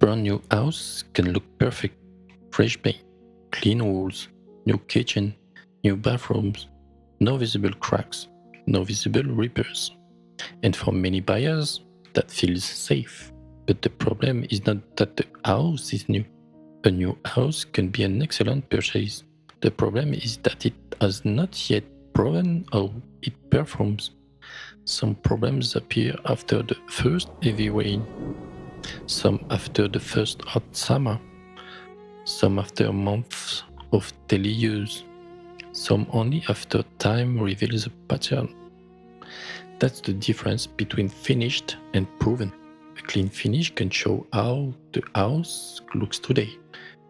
brand new house can look perfect. Fresh paint, clean walls, new kitchen, new bathrooms, no visible cracks, no visible repairs. And for many buyers, that feels safe. But the problem is not that the house is new. A new house can be an excellent purchase. The problem is that it has not yet proven how it performs. Some problems appear after the first heavy rain, some after the first hot summer, some after months of daily use, some only after time reveals a pattern. That's the difference between finished and proven. A clean finish can show how the house looks today,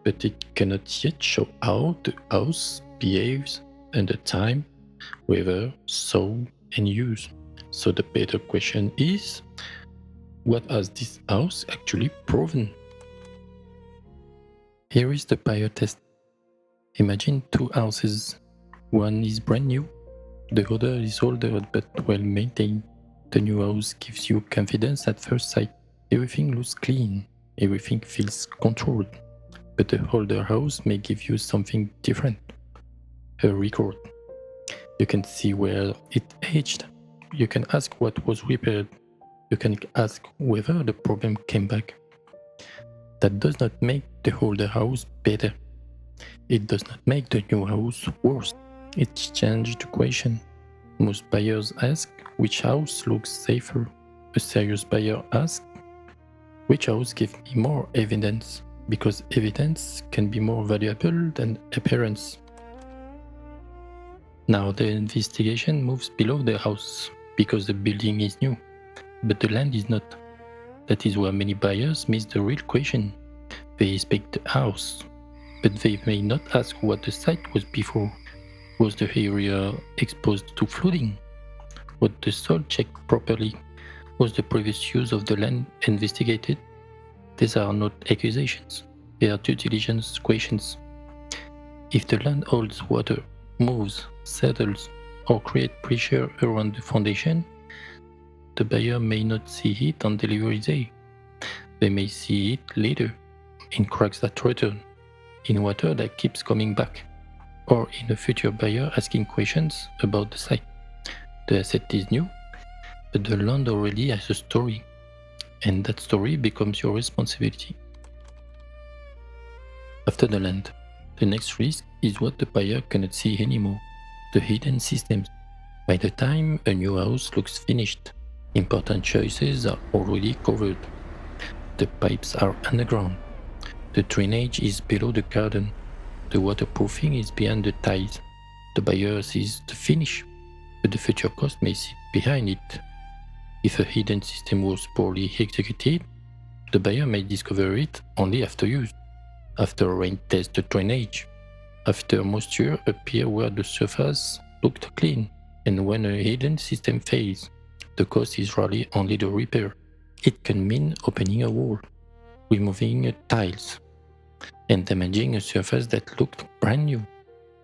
but it cannot yet show how the house behaves under time, weather, soul, and use. So the better question is, what has this house actually proven? Here is the buyer test. Imagine two houses. One is brand new, the other is older but well maintained. The new house gives you confidence at first sight. Everything looks clean, everything feels controlled. But the older house may give you something different. A record. You can see where it aged. You can ask what was repaired. You can ask whether the problem came back. That does not make the older house better. It does not make the new house worse. It changes the question. Most buyers ask which house looks safer. A serious buyer asks which house gives me more evidence, because evidence can be more valuable than appearance. Now the investigation moves below the house because the building is new, but the land is not. That is where many buyers miss the real question. They inspect the house, but they may not ask what the site was before. Was the area exposed to flooding? Was the soil checked properly? Was the previous use of the land investigated? These are not accusations, they are due diligence questions. If the land holds water, moves, settles, or creates pressure around the foundation, the buyer may not see it on delivery day. They may see it later, in cracks that return, in water that keeps coming back, or in a future buyer asking questions about the site. The asset is new, but the land already has a story, and that story becomes your responsibility. After the land, the next risk is what the buyer cannot see anymore, the hidden systems. By the time a new house looks finished, important choices are already covered. The pipes are underground. The drainage is below the garden. The waterproofing is behind the tiles. The buyer sees the finish, but the future cost may sit behind it. If a hidden system was poorly executed, the buyer may discover it only after use, after rain tests the drainage, after moisture appears where the surface looked clean, and when a hidden system fails. The cost is rarely only the repair. It can mean opening a wall, removing tiles, and damaging a surface that looked brand new.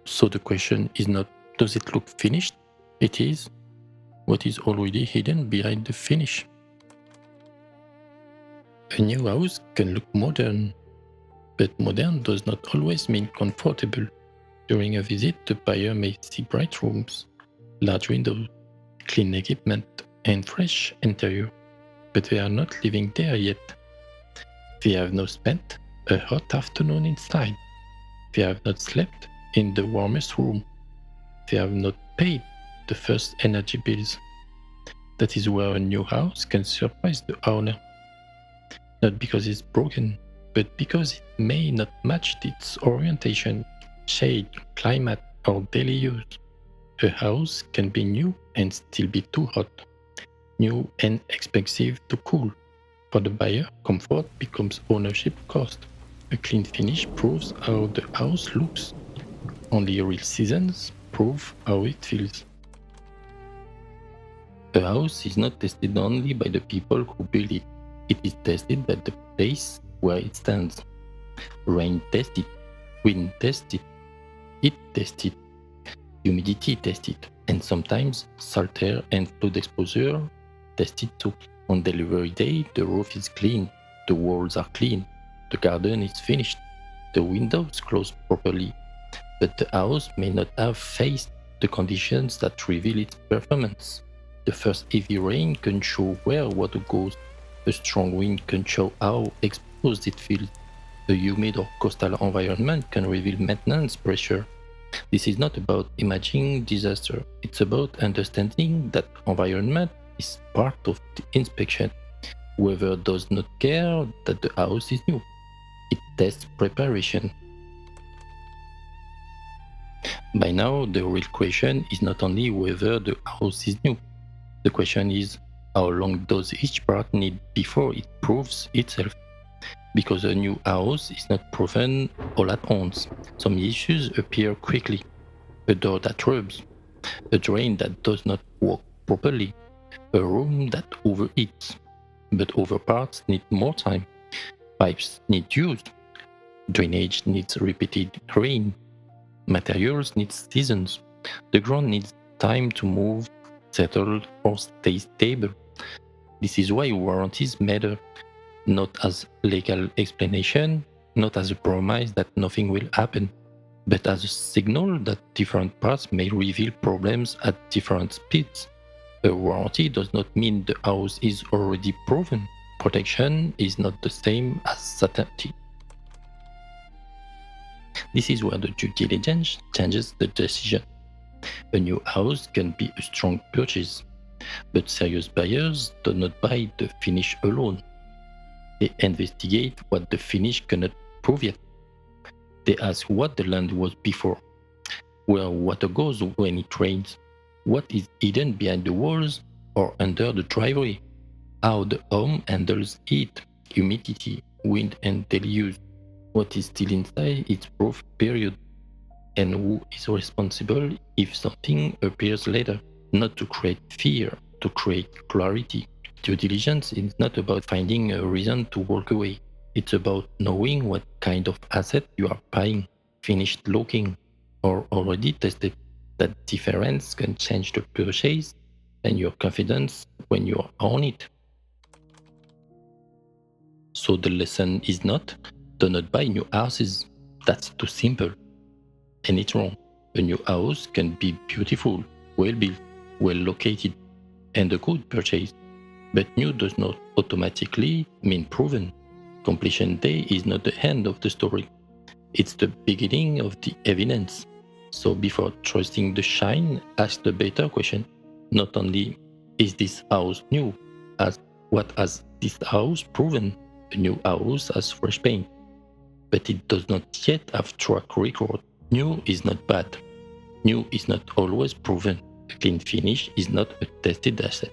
So the question is not, does it look finished? It is, what is already hidden behind the finish? A new house can look modern, but modern does not always mean comfortable. During a visit, the buyer may see bright rooms, large windows, clean equipment, and fresh interior, but they are not living there yet. They have not spent a hot afternoon inside. They have not slept in the warmest room. They have not paid the first energy bills. That is where a new house can surprise the owner. Not because it's broken, but because it may not match its orientation, shade, climate, or daily use. A house can be new and still be too hot, new and expensive to cool. For the buyer, comfort becomes ownership cost. A clean finish proves how the house looks. Only real seasons prove how it feels. A house is not tested only by the people who build it. It is tested by the place where it stands. Rain tested, wind tested, heat tested, humidity tested, and sometimes salt air and flood exposure tested too. On delivery day, the roof is clean, the walls are clean, The garden is finished. The windows closed properly, but the house may not have faced the conditions that reveal its performance. The first heavy rain can show where water goes. A strong wind can show how exposed it feels. A humid or coastal environment can reveal maintenance pressure. This is not about imagining disaster, it's about understanding that environment is part of the inspection. Whoever does not care that the house is new, it tests preparation. By now, the real question is not only whether the house is new, the question is how long does each part need before it proves itself? Because a new house is not proven all at once. Some issues appear quickly. A door that rubs, a drain that does not work properly, a room that overheats. But other parts need more time. Pipes need use, drainage needs repeated rain, materials need seasons, the ground needs time to move, settle, or stay stable. This is why warranties matter, not as legal explanation, not as a promise that nothing will happen, but as a signal that different parts may reveal problems at different speeds. A warranty does not mean the house is already proven. Protection is not the same as certainty. This is where the due diligence changes the decision. A new house can be a strong purchase, but serious buyers do not buy the finish alone. They investigate what the finish cannot prove yet. They ask what the land was before, where water goes when it rains, what is hidden behind the walls or under the driveway, how the home handles heat, humidity, wind, and daily use, what is still inside its proof period, and who is responsible if something appears later. Not to create fear, to create clarity. Due diligence is not about finding a reason to walk away. It's about knowing what kind of asset you are buying, finished looking, or already tested. That difference can change the purchase and your confidence when you are on it. So the lesson is not, do not buy new houses. That's too simple. And it's wrong. A new house can be beautiful, well built, well located, and a good purchase. But new does not automatically mean proven. Completion day is not the end of the story. It's the beginning of the evidence. So before trusting the shine, ask the better question. Not only is this house new, ask what has this house proven? A new house has fresh paint, but it does not yet have track record. New is not bad. New is not always proven. A clean finish is not a tested asset.